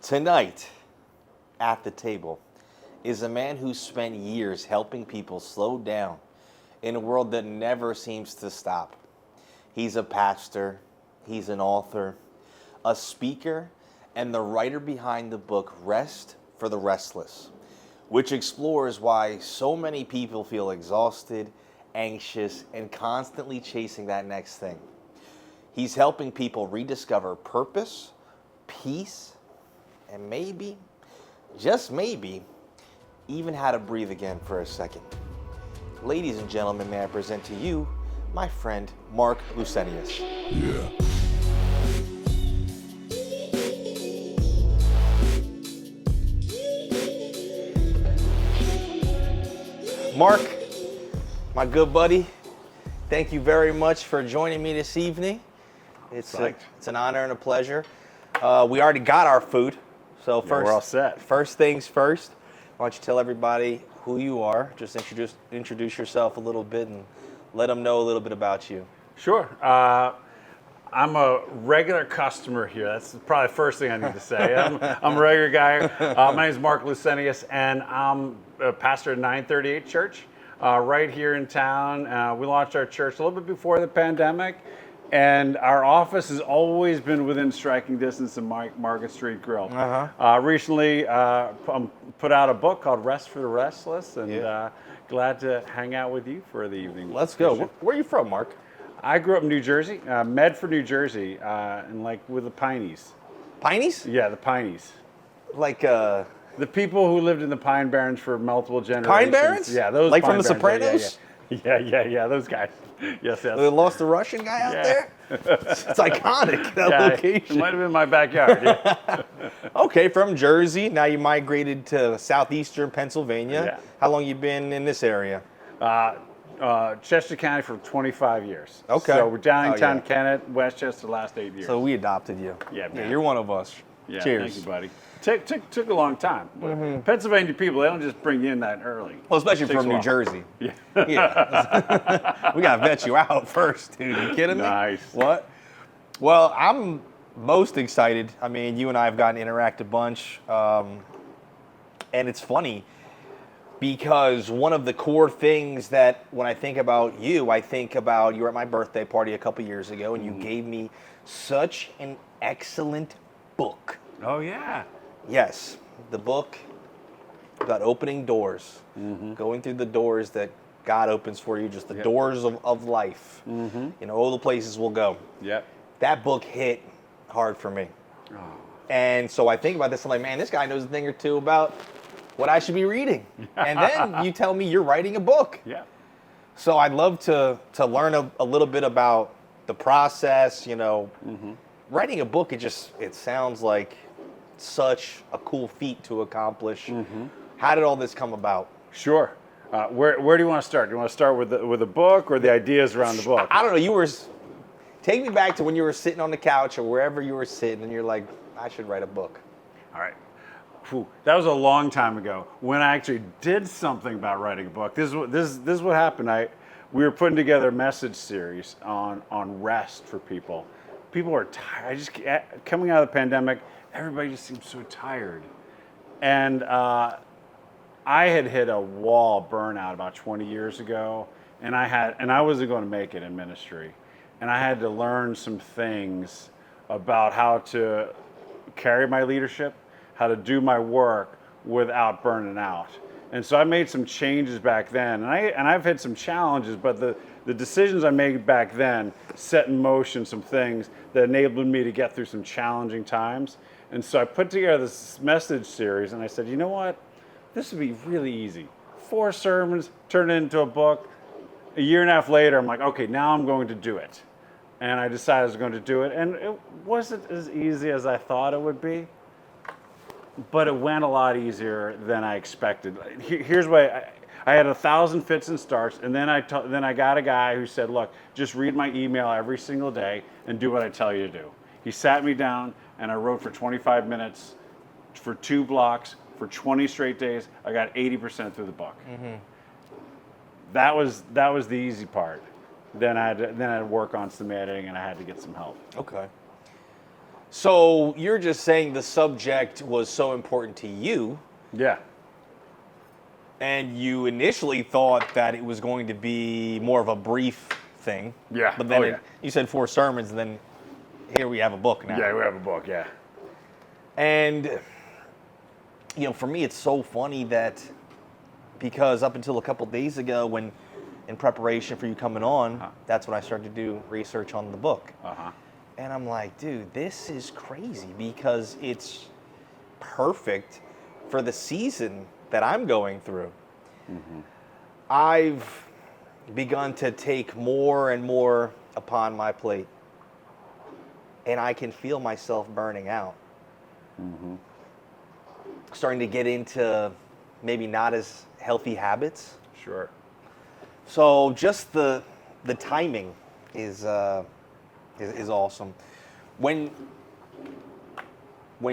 Tonight, at the table, is a man who spent years helping people slow down in a world that never seems to stop. He's a pastor, he's an author, a speaker, and the writer behind the book Rest for the Restless, which explores why so many people feel exhausted, anxious, and constantly chasing that next thing. He's helping people rediscover purpose, peace, and maybe, just maybe, even how to breathe again for a second. Ladies and gentlemen, may I present to you my friend Mark Lucenius. Yeah. Mark, my good buddy, thank you very much for joining me this evening. It's an honor and a pleasure. We already got our food, so We're all set. First things first, why don't you tell everybody who you are? Just introduce yourself a little bit and let them know a little bit about you. Sure. I'm a regular customer here. That's probably the first thing I need to say. I'm a regular guy. My name is Mark Lucenius, and I'm a pastor at 938 Church right here in town. We launched our church a little bit before the pandemic, and our office has always been within striking distance of Market Street Grill. Recently put out a book called Rest for the Restless, and glad to hang out with you for the evening. Let's go. Where are you from, Mark? I grew up in New Jersey, Medford, New Jersey, and like with the Pineys. Pineys? Yeah, the Pineys. Like The people who lived in the Pine Barrens for multiple generations. Pine Barrens? Yeah, those like Pine from The Barrens, Sopranos? Yeah, those guys. Yes. They lost the Russian guy out there? It's iconic, that Yeah, location. it might have been my backyard. Yeah. Okay, from Jersey, now you migrated to southeastern Pennsylvania. Yeah. How long you been in this area? Chester County for 25 years. Okay. So we're Downingtown, yeah. Kennett, Westchester the last 8 years. So we adopted you. Yeah, man. You're one of us. Yeah, Cheers. thank you, buddy. Took a long time. Pennsylvania people, they don't just bring you in that early. Well, especially Takes from a New while. Jersey. Yeah. Yeah. We gotta vet you out first, dude. You kidding me? Nice. What? Well, I'm most excited. I mean, you and I have gotten to interact a bunch, and it's funny because one of the core things that when I think about you were at my birthday party a couple years ago, and you gave me such an excellent book. Oh, yeah. Yes, the book about opening doors, going through the doors that God opens for you, just the doors of life. All the places we'll go. Yep. That book hit hard for me. Oh. And so I think about this, I'm like, man, this guy knows a thing or two about what I should be reading. And then you tell me you're writing a book. Yeah. So I'd love to learn a little bit about the process, Writing a book, it sounds like such a cool feat to accomplish. How did all this come about? Sure. Where do you want to start? Do you want to start with the book or the ideas around the book? I don't know. Take me back to when you were sitting on the couch or wherever you were sitting, and you're like, I should write a book. All right. Whew. That was a long time ago when I actually did something about writing a book. This is what happened. We were putting together a message series on rest for people. People are tired. Coming out of the pandemic, everybody just seems so tired. And I had hit a wall burnout about 20 years ago, and I wasn't going to make it in ministry. And I had to learn some things about how to carry my leadership, how to do my work without burning out. And so I made some changes back then, and I've had some challenges, but the decisions I made back then set in motion some things that enabled me to get through some challenging times. And so I put together this message series, and I said, you know what? This would be really easy. 4 sermons, turn it into a book. A year and a half later, I'm like, okay, now I'm going to do it. And I decided I was going to do it, and it wasn't as easy as I thought it would be. But it went a lot easier than I expected. Here's what I had 1,000 fits and starts, and then I got a guy who said, look, just read my email every single day and do what I tell you to do. He sat me down, and I wrote for 25 minutes for 2 blocks for 20 straight days. I got 80% through the book. That was the easy part. Then I had to work on some editing, and I had to get some help. Okay. So you're just saying the subject was so important to you, Yeah. and you initially thought that it was going to be more of a brief thing. Yeah. But then Oh, yeah. you said 4 sermons, and then here we have a book now. Yeah, we have a book, yeah. And, for me, it's so funny that because up until a couple days ago, when in preparation for you coming on, that's when I started to do research on the book. Uh-huh. And I'm like, dude, this is crazy because it's perfect for the season that I'm going through. Mm-hmm. I've begun to take more and more upon my plate, and I can feel myself burning out. Mm-hmm. Starting to get into maybe not as healthy habits. Sure. So just the timing is awesome. When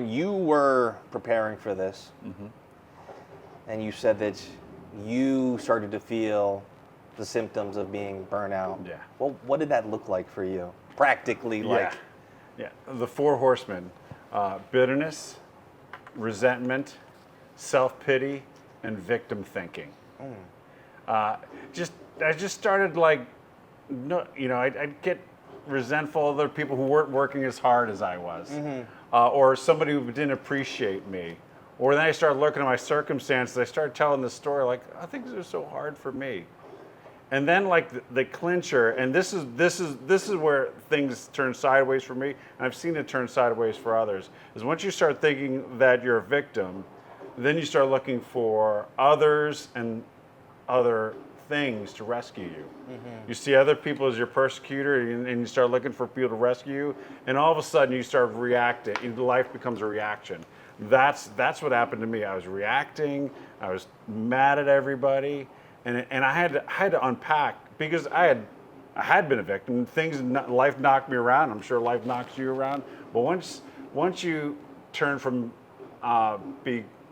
you were preparing for this, mm-hmm. and you said that you started to feel the symptoms of being burnout. Yeah. Well, what did that look like for you? Practically, like. Yeah. The 4 horsemen: bitterness, resentment, self-pity, and victim thinking. I just started I'd get resentful of other people who weren't working as hard as I was, mm-hmm. Or somebody who didn't appreciate me. Or then I started looking at my circumstances. I started telling this story like, oh, things are so hard for me. And then the clincher, and this is where things turn sideways for me, and I've seen it turn sideways for others, is once you start thinking that you're a victim, then you start looking for others and other things to rescue you. Mm-hmm. You see other people as your persecutor, and you start looking for people to rescue you, and all of a sudden you start reacting, and life becomes a reaction. That's what happened to me. I was reacting, I was mad at everybody, and I had to unpack, because I had been a victim. Life knocked me around. I'm sure life knocks you around. But once you turn from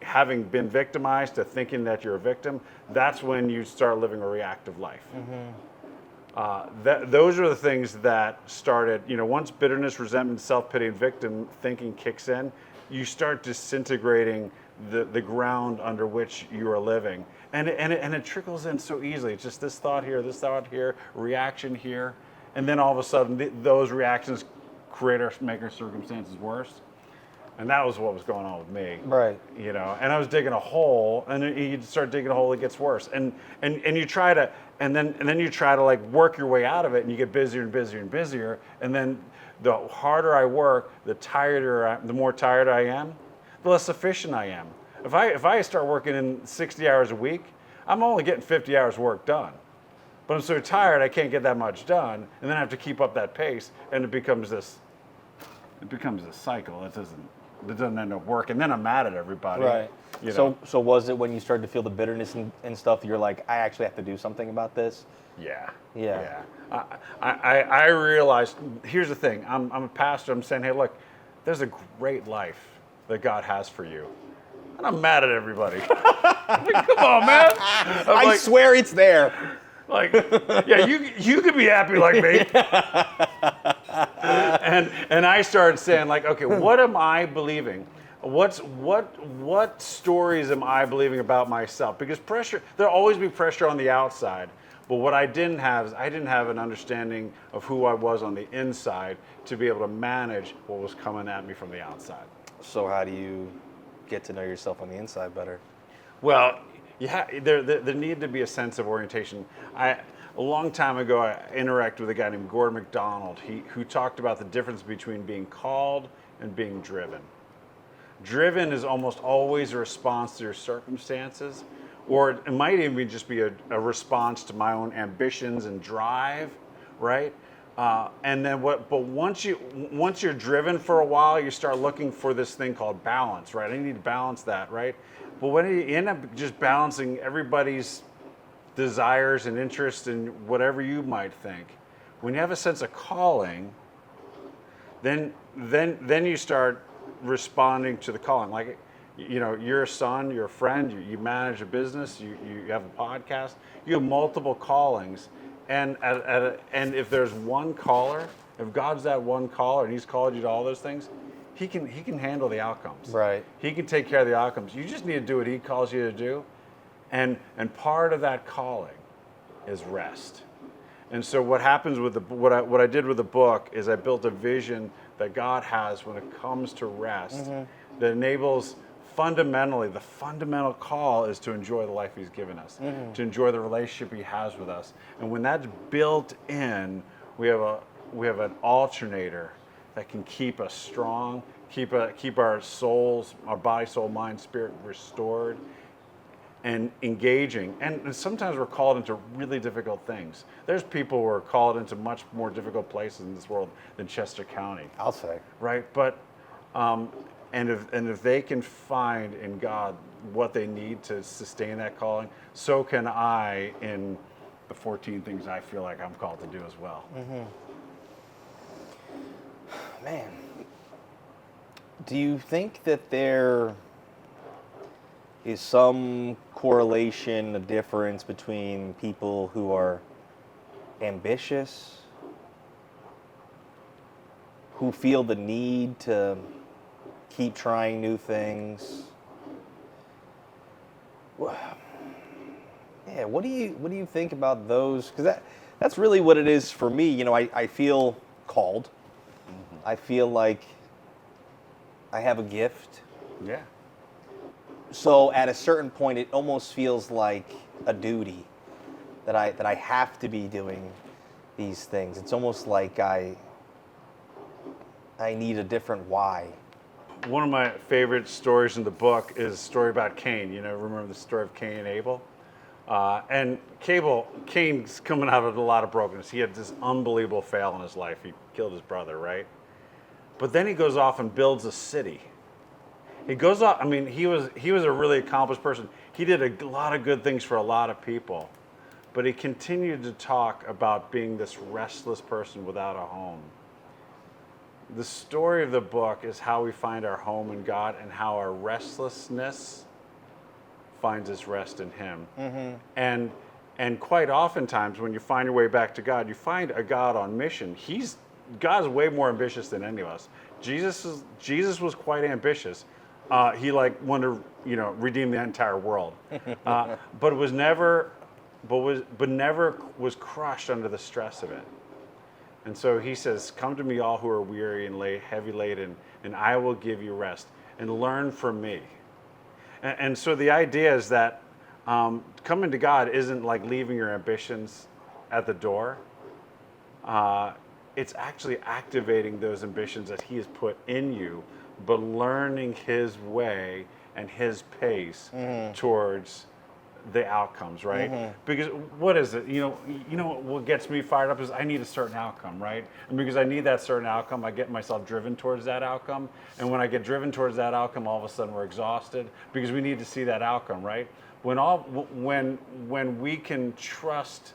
having been victimized to thinking that you're a victim, that's when you start living a reactive life. Mm-hmm. Those are the things that started, once bitterness, resentment, self-pity, and victim thinking kicks in, you start disintegrating the ground under which you are living. And it trickles in so easily. It's just this thought here, reaction here. And then all of a sudden, those reactions make our circumstances worse. And that was what was going on with me. Right. And I was digging a hole, and then you start digging a hole, it gets worse. And you try to, and then you try to work your way out of it, and you get busier and busier and busier. And then the harder I work, the more tired I am, the less efficient I am. If I start working in 60 hours a week, I'm only getting 50 hours work done. But I'm so tired I can't get that much done, and then I have to keep up that pace, and it becomes this cycle that doesn't end up working. Then I'm mad at everybody. Right. So was it when you started to feel the bitterness and stuff, you're like, I actually have to do something about this? Yeah. I realized, here's the thing, I'm a pastor, I'm saying, hey, look, there's a great life that God has for you. And I'm mad at everybody. Come on, man. I swear it's there. You could be happy like me. and I started saying, okay, what am I believing? What stories am I believing about myself? Because there'll always be pressure on the outside. But what I didn't have is an understanding of who I was on the inside to be able to manage what was coming at me from the outside. So how do you get to know yourself on the inside better? Well, there needed to be a sense of orientation. A long time ago, I interacted with a guy named Gordon MacDonald, who talked about the difference between being called and being driven. Driven is almost always a response to your circumstances, or it might even just be a response to my own ambitions and drive, right? But once you're driven for a while, you start looking for this thing called balance, right? I need to balance that, right? But when you end up just balancing everybody's desires and interests and whatever you might think, when you have a sense of calling, then you start responding to the calling. You're a son, you're a friend, you manage a business, you have a podcast, you have multiple callings. And if there's one caller, if God's that one caller and He's called you to all those things, he can handle the outcomes. Right. He can take care of the outcomes. You just need to do what he calls you to do. And part of that calling is rest. And so what happens with what I did with the book is I built a vision that God has when it comes to rest that enables fundamentally, the fundamental call is to enjoy the life he's given us, to enjoy the relationship he has with us. And when that's built in, we have an alternator that can keep us strong, keep our souls, our body, soul, mind, spirit restored and engaging. And sometimes we're called into really difficult things. There's people who are called into much more difficult places in this world than Chester County. I'll say. Right? But and if they can find in God what they need to sustain that calling, so can I in the 14 things I feel like I'm called to do as well. Man, do you think that there is some correlation, a difference between people who are ambitious, who feel the need to keep trying new things? Yeah, what do you think about those? Because that's really what it is for me. You know, I feel called. I feel like I have a gift. Yeah. So at a certain point, it almost feels like a duty that I have to be doing these things. It's almost like I need a different why. One of my favorite stories in the book is a story about Cain. You know, remember the story of Cain and Abel? And Cain's coming out of a lot of brokenness. He had this unbelievable fail in his life. He killed his brother, right? But then he goes off and builds a city. He goes off, I mean, he was a really accomplished person. He did a lot of good things for a lot of people. But he continued to talk about being this restless person without a home. The story of the book is how we find our home in God and how our restlessness finds its rest in him. And quite oftentimes when you find your way back to God, you find a God on mission. God's way more ambitious than any of us. Jesus was quite ambitious. He wanted to, redeem the entire world, but never was crushed under the stress of it. And so he says, "Come to me, all who are weary and heavy laden, and I will give you rest. And learn from me." And so the idea is that coming to God isn't like leaving your ambitions at the door. It's actually activating those ambitions that he has put in you, but learning his way and his pace towards the outcomes, right? Because what is it? You know what gets me fired up is I need a certain outcome, right? And because I need that certain outcome, I get myself driven towards that outcome. And when I get driven towards that outcome, all of a sudden we're exhausted because we need to see that outcome, right? When we can trust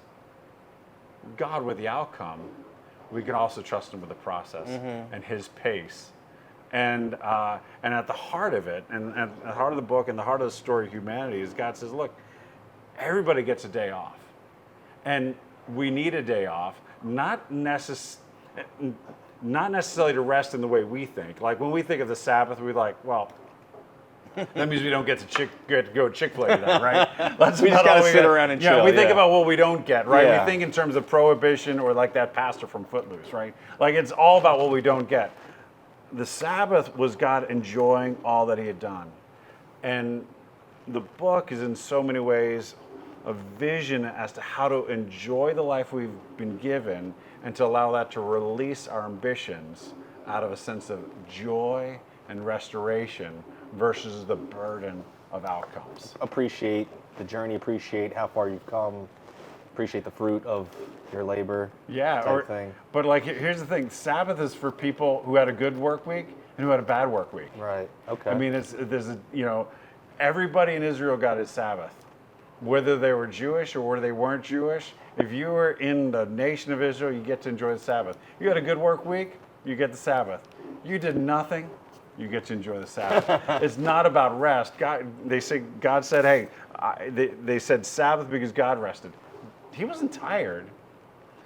God with the outcome, we can also trust him with the process and his pace. And at the heart of it, and at the heart of the book and the heart of the story of humanity is God says, look, everybody gets a day off. And we need a day off, not necessarily to rest in the way we think. Like when we think of the Sabbath, we're like, well, that means we don't get to go Chick-fil-A then, right? We just got to sit around and chill. We think about what we don't get, right? Yeah. We think in terms of prohibition or like that pastor from Footloose, right? Like it's all about what we don't get. The Sabbath was God enjoying all that he had done. And the book is in so many ways a vision as to how to enjoy the life we've been given and to allow that to release our ambitions out of a sense of joy and restoration versus the burden of outcomes. Appreciate the journey, appreciate how far you've come, appreciate the fruit of your labor. Yeah, thing. But like here's the thing, Sabbath is for people who had a good work week and who had a bad work week. Right, okay. I mean, everybody in Israel got his Sabbath. Whether they were Jewish or whether they weren't Jewish, if you were in the nation of Israel, you get to enjoy the Sabbath. You had a good work week, you get the Sabbath. You did nothing, you get to enjoy the Sabbath. It's not about rest. God said, hey, they said Sabbath because God rested. He wasn't tired.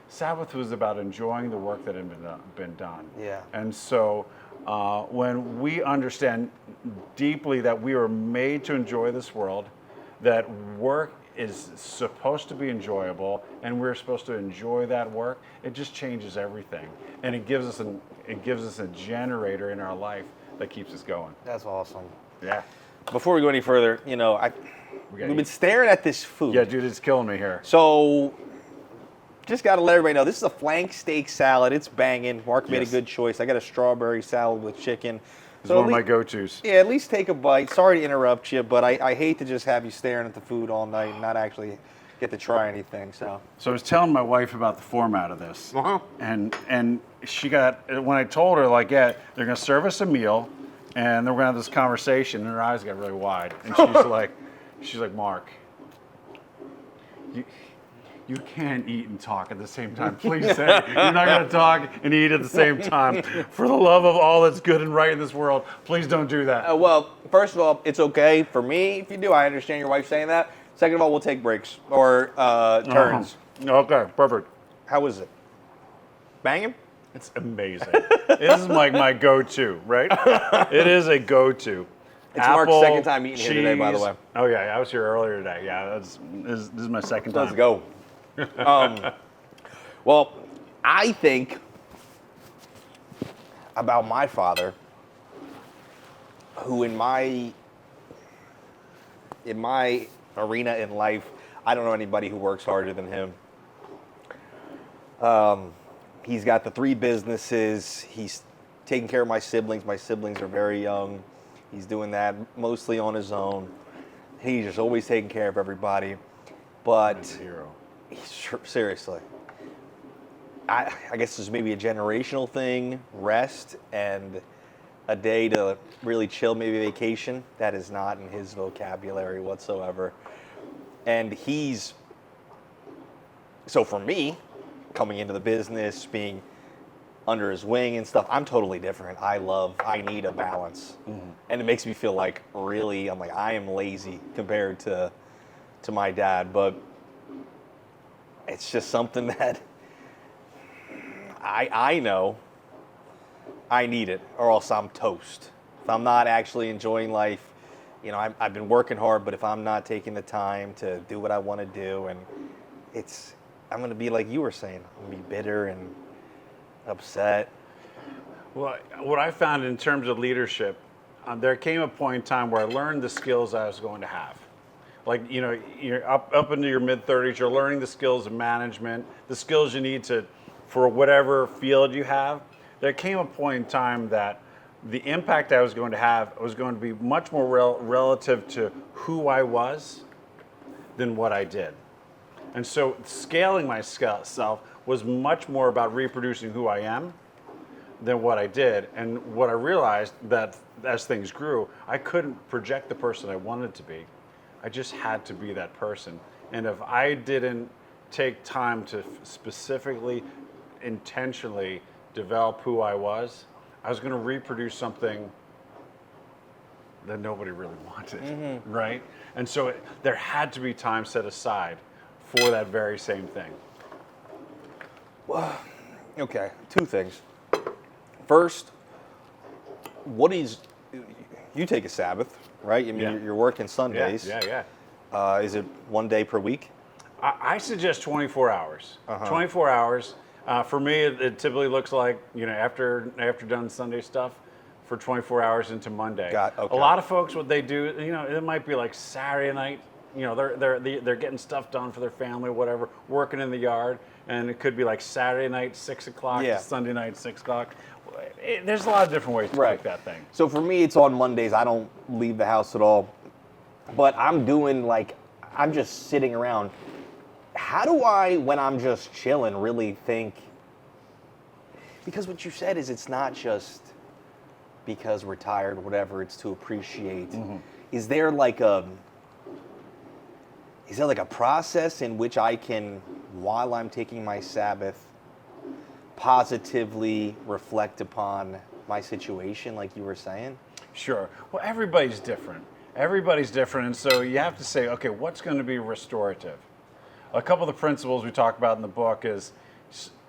Sabbath was about enjoying the work that had been done. Yeah. And so when we understand deeply that we were made to enjoy this world, that work is supposed to be enjoyable, and we're supposed to enjoy that work, it just changes everything, and it gives us a generator in our life that keeps us going. That's awesome. Yeah. Before we go any further, we've been staring at this food. Yeah, dude, it's killing me here. So, just got to let everybody know, this is a flank steak salad. It's banging. Mark made a good choice. I got a strawberry salad with chicken. It's one of my go-tos. Yeah, at least take a bite. Sorry to interrupt you, but I hate to just have you staring at the food all night and not actually get to try anything. So I was telling my wife about the format of this, Uh-huh. and she got, when I told her, like, yeah, they're gonna serve us a meal, and then we're gonna have this conversation, and her eyes got really wide, and she's like, Mark, you can't eat and talk at the same time. Please say you're not going to talk and eat at the same time. For the love of all that's good and right in this world, please don't do that. well, first of all, it's okay for me if you do. I understand your wife saying that. Second of all, we'll take breaks or turns. Okay, perfect. How is it? Banging? It's amazing. This is like my go-to, right? It is a go-to. It's Mark's second time eating here today, by the way. Oh yeah, I was here earlier today. Yeah, this is my second time. Let's go. Well, I think about my father, who in my arena in life, I don't know anybody who works harder than him. He's got the 3 businesses. He's taking care of my siblings. My siblings are very young. He's doing that mostly on his own. He's just always taking care of everybody. But He's a hero. Seriously, I guess there's maybe a generational thing, rest, and a day to really chill, maybe vacation. That is not in his vocabulary whatsoever. And so for me, coming into the business, being under his wing and stuff, I'm totally different. I need a balance. Mm-hmm. And it makes me feel like I am lazy compared to my dad, but it's just something that I know I need it, or else I'm toast. If I'm not actually enjoying life, I've been working hard, but if I'm not taking the time to do what I want to do, and I'm going to be like you were saying, I'm going to be bitter and upset. Well, what I found in terms of leadership, there came a point in time where I learned the skills I was going to have. Like, you're up into your mid-30s, you're learning the skills of management, the skills you need for whatever field you have. There came a point in time that the impact I was going to have was going to be much more relative to who I was than what I did. And so scaling myself was much more about reproducing who I am than what I did. And what I realized that as things grew, I couldn't project the person I wanted to be. I just had to be that person. And if I didn't take time to specifically, intentionally develop who I was going to reproduce something that nobody really wanted, mm-hmm. right? And so there had to be time set aside for that very same thing. Well, okay, 2 things. First, you take a Sabbath, right? I mean, you're working Sundays. Yeah. Is it 1 day per week? I suggest 24 hours. Uh-huh. 24 hours. For me, it typically looks like, after done Sunday stuff, for 24 hours into Monday. Okay. A lot of folks, what they do, it might be like Saturday night. They're getting stuff done for their family, whatever, working in the yard, and it could be like Saturday night 6 o'clock to Sunday night 6 o'clock. There's a lot of different ways to make that thing. So for me, it's on Mondays. I don't leave the house at all, but I'm just sitting around. How do I, when I'm just chilling, really think? Because what you said is it's not just because we're tired or whatever, it's to appreciate. Mm-hmm. Is there like a process in which I can, while I'm taking my Sabbath, positively reflect upon my situation, like you were saying? Sure. Well, everybody's different. And so you have to say, okay, what's going to be restorative? A couple of the principles we talk about in the book is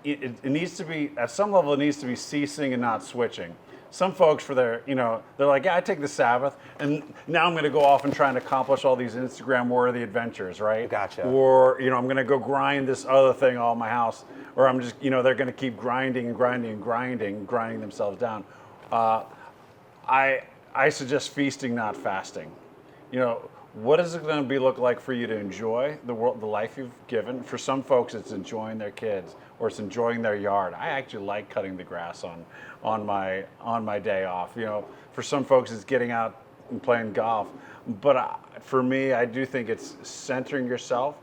it needs to be, at some level, it needs to be ceasing and not switching. Some folks for their, they're like, yeah, I take the Sabbath, and now I'm going to go off and try and accomplish all these Instagram-worthy adventures, right? Gotcha. Or, I'm going to go grind this other thing all in my house, or I'm just, they're going to keep grinding and grinding and grinding themselves down. I suggest feasting, not fasting. What is it going to look like for you to enjoy the life you've given? For some folks, it's enjoying their kids, or it's enjoying their yard. I actually like cutting the grass on my day off. For some folks, it's getting out and playing golf. But for me, I do think it's centering yourself.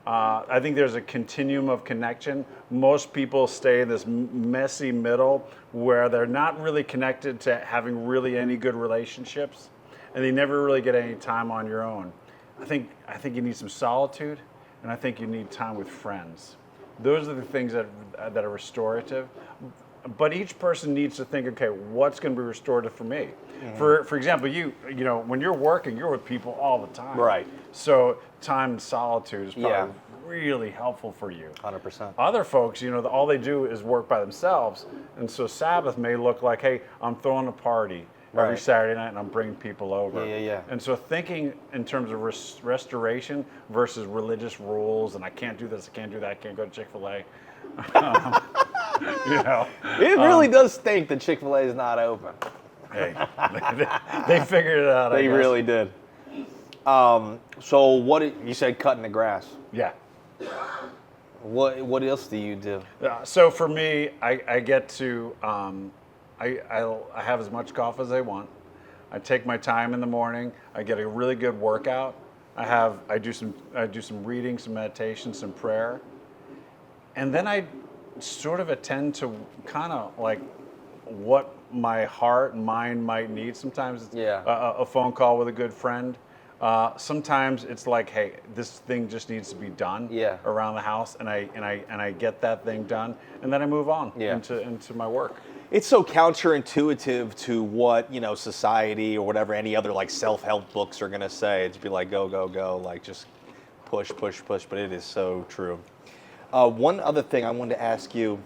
I think there's a continuum of connection. Most people stay in this messy middle where they're not really connected to having really any good relationships, and they never really get any time on your own. I think you need some solitude, and I think you need time with friends. Those are the things that are restorative. But each person needs to think, okay, what's going to be restorative for me? Mm-hmm. For example, when you're working, you're with people all the time. Right. So time in solitude is probably really helpful for you. 100%. Other folks, all they do is work by themselves. And so Sabbath may look like, hey, I'm throwing a party every Saturday night and I'm bringing people over. Yeah. And so thinking in terms of restoration versus religious rules, and I can't do this, I can't do that, I can't go to Chick-fil-A. It really does stink that Chick-fil-A is not open. Hey, they figured it out. They really did. So you said cutting the grass. Yeah. What else do you do? So for me, I get to I have as much golf as I want. I take my time in the morning. I get a really good workout. I do some reading, some meditation, some prayer, and then I sort of attend to kind of like what my heart and mind might need. Sometimes it's a phone call with a good friend. Sometimes it's like, hey, this thing just needs to be done around the house, and I get that thing done, and then I move on into my work. It's so counterintuitive to what society or whatever any other like self-help books are gonna say. It's be like go, like just push, but it is so true. One other thing I wanted to ask you,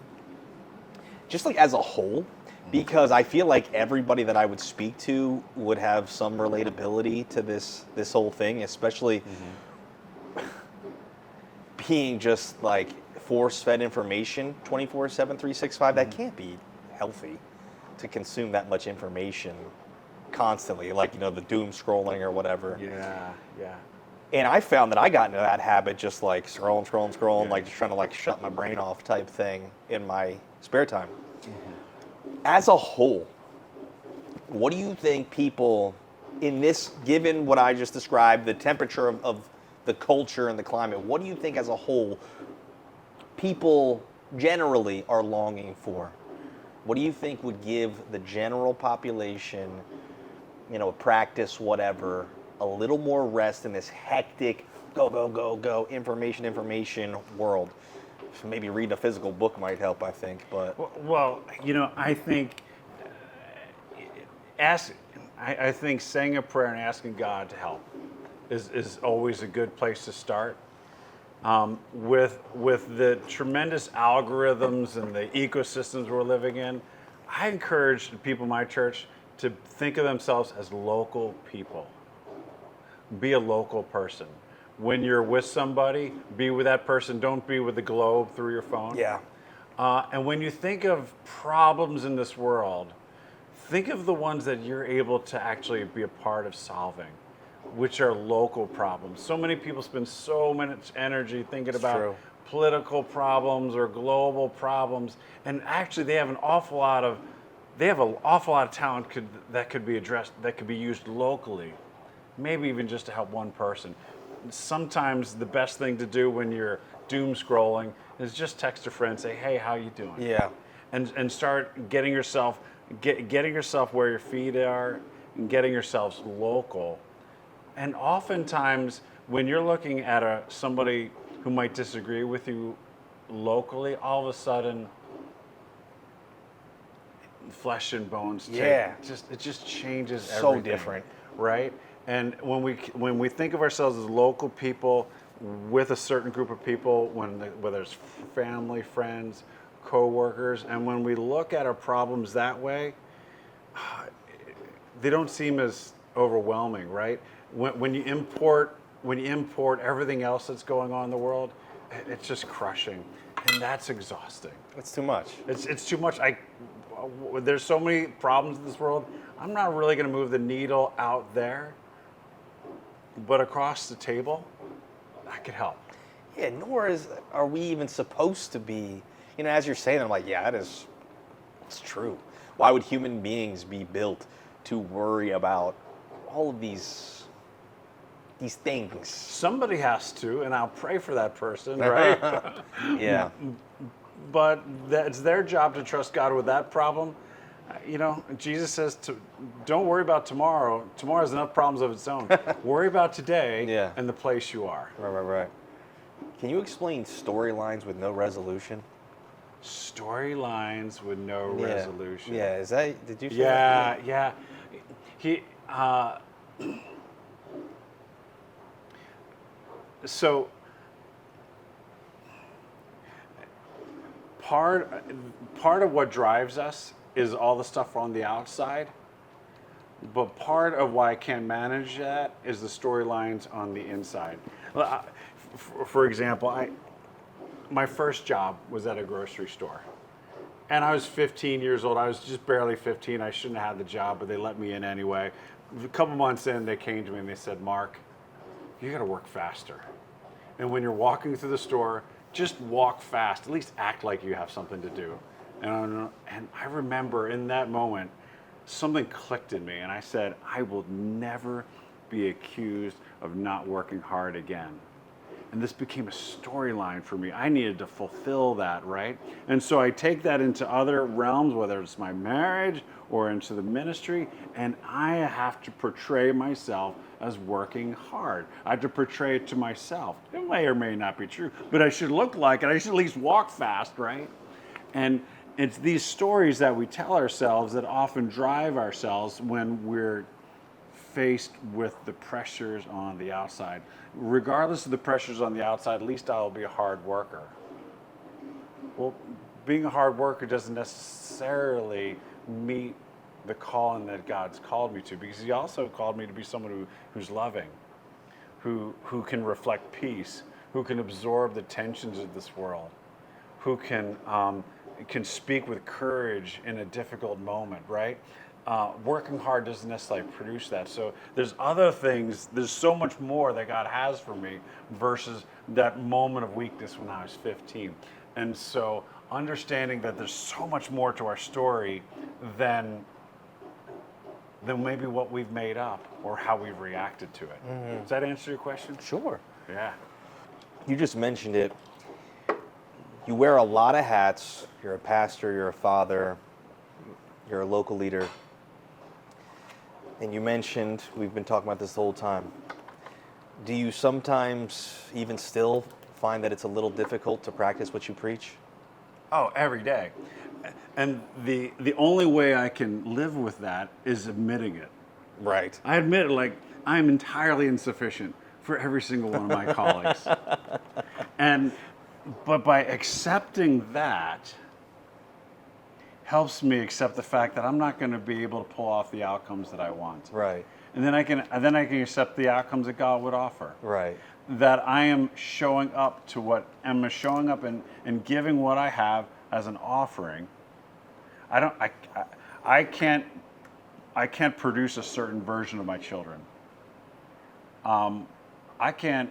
just like as a whole, because I feel like everybody that I would speak to would have some relatability to this whole thing, especially being just like force-fed information 24/7, 365. That can't be healthy to consume that much information constantly, like the doom scrolling or whatever. Yeah. And I found that I got into that habit, just like scrolling, like just trying to like shut my brain off type thing in my spare time. As a whole, what do you think people in this, given what I just described, the temperature of the culture and the climate, what do you think as a whole people generally are longing for? What do you think would give the general population, practice, whatever, a little more rest in this hectic, go, information world? So maybe reading a physical book might help, I think. But well, I think I think saying a prayer and asking God to help is always a good place to start. With the tremendous algorithms and the ecosystems we're living in, I encourage the people in my church to think of themselves as local people. Be a local person. When you're with somebody, be with that person. Don't be with the globe through your phone. Yeah. And when you think of problems in this world, think of the ones that you're able to actually be a part of solving, which are local problems. So many people spend so much energy thinking about political problems or global problems, and actually they have an awful lot of talent that could be addressed, that could be used locally, maybe even just to help one person. Sometimes the best thing to do when you're doom scrolling is just text a friend and say, hey, how you doing? Yeah. And start getting yourself where your feet are, and getting yourselves local. And oftentimes when you're looking at somebody who might disagree with you locally, all of a sudden flesh and bones it just changes everything. So different. Right? And when we think of ourselves as local people with a certain group of people, whether it's family, friends, co-workers, and when we look at our problems that way, they don't seem as overwhelming, right? When you import everything else that's going on in the world, it's just crushing, and that's exhausting. It's too much. It's too much. There's so many problems in this world. I'm not really going to move the needle out there, but across the table, that could help. Yeah, nor are we even supposed to be. As you're saying, I'm like, yeah, it's true. Why would human beings be built to worry about all of these things? Somebody has to, and I'll pray for that person, right? Yeah. But it's their job to trust God with that problem. Jesus says, don't worry about tomorrow. Tomorrow has enough problems of its own. Worry about today and the place you are. Right. Can you explain storylines with no resolution? Storylines with no resolution. Yeah, did you say that? Yeah. So part of what drives us is all the stuff on the outside, but part of why I can't manage that is the storylines on the inside. For example, my first job was at a grocery store, and I was 15 years old. I was just barely 15. I shouldn't have had the job, but they let me in anyway. A couple months in, they came to me and they said, "Mark, you got to work faster. And when you're walking through the store, just walk fast. At least act like you have something to do." And I remember in that moment, something clicked in me, and I said, I will never be accused of not working hard again. And this became a storyline for me. I needed to fulfill that, right? And so I take that into other realms, whether it's my marriage or into the ministry, and I have to portray myself as working hard. I have to portray it to myself. It may or may not be true, but I should look like it. I should at least walk fast, right? And it's these stories that we tell ourselves that often drive ourselves when we're faced with the pressures on the outside. Regardless of the pressures on the outside, at least I'll be a hard worker. Well, being a hard worker doesn't necessarily meet the calling that God's called me to, because He also called me to be someone who's loving, who can reflect peace, who can absorb the tensions of this world, who can speak with courage in a difficult moment, right? Working hard doesn't necessarily produce that. So there's other things, there's so much more that God has for me versus that moment of weakness when I was 15. And so understanding that there's so much more to our story than maybe what we've made up or how we've reacted to it. Mm-hmm. Does that answer your question? Sure. Yeah. You just mentioned it. You wear a lot of hats. You're a pastor, you're a father, you're a local leader. And you mentioned, we've been talking about this the whole time, do you sometimes even still find that it's a little difficult to practice what you preach? Oh, every day. And the only way I can live with that is admitting it. Right. I admit it, like, I'm entirely insufficient for every single one of my colleagues. But by accepting that, helps me accept the fact that I'm not going to be able to pull off the outcomes that I want. Right. And then I can accept the outcomes that God would offer. Right. That I am showing up to showing up and giving what I have as an offering. I can't produce a certain version of my children. I can't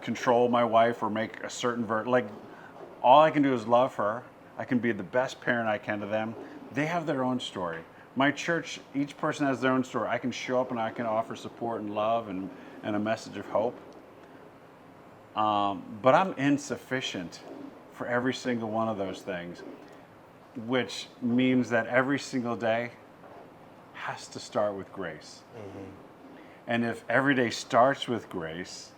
control my wife or make a certain all I can do is love her. I can be the best parent I can to them. They have their own story. My church, each person has their own story. I can show up and I can offer support and love and a message of hope. But I'm insufficient for every single one of those things, which means that every single day has to start with grace. Mm-hmm. And if every day starts with grace,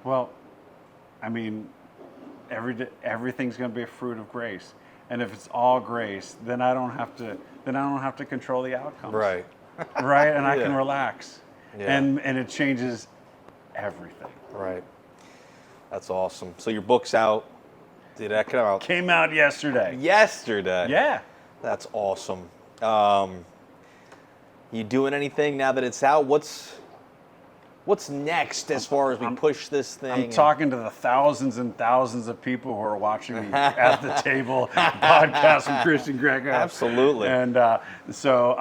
well, I mean, everything's going to be a fruit of grace. And if it's all grace, then I don't have to control the outcomes. Right. Right, and I can relax. Yeah. And it changes everything. Right. That's awesome. So your book's out. Did that come out? Came out yesterday. Yesterday. Yeah. That's awesome. You doing anything now that it's out? What's next as far as we push this thing? I'm talking to the thousands and thousands of people who are watching the At the Table podcast from Christian Greco. Absolutely. And so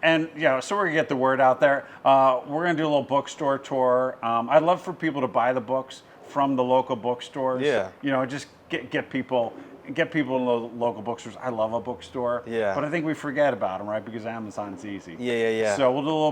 we're gonna get the word out there. We're gonna do a little bookstore tour. I'd love for people to buy the books from the local bookstores. Yeah. Just get people in the local bookstores. I love a bookstore. Yeah. But I think we forget about them, right? Because Amazon's easy. Yeah. So we'll do a little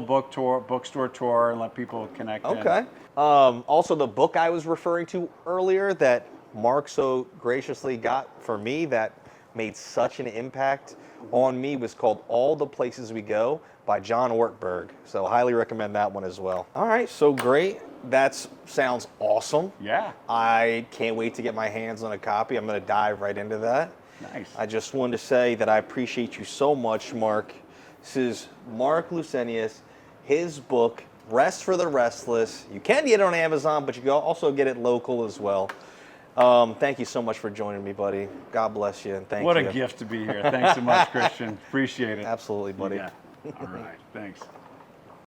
bookstore tour and let people connect. Okay. Also, the book I was referring to earlier that Mark so graciously got for me that made such an impact on me was called All the Places We Go by John Ortberg. So highly recommend that one as well. All right, so great. That sounds awesome. Yeah. I can't wait to get my hands on a copy. I'm going to dive right into that. Nice. I just wanted to say that I appreciate you so much, Mark. This is Mark Lucenius, his book, Rest for the Restless. You can get it on Amazon, but you can also get it local as well. Thank you so much for joining me, buddy. God bless you, and thank you. What a gift to be here. Thanks so much, Christian. Appreciate it. Absolutely, buddy. Yeah. All right. Thanks.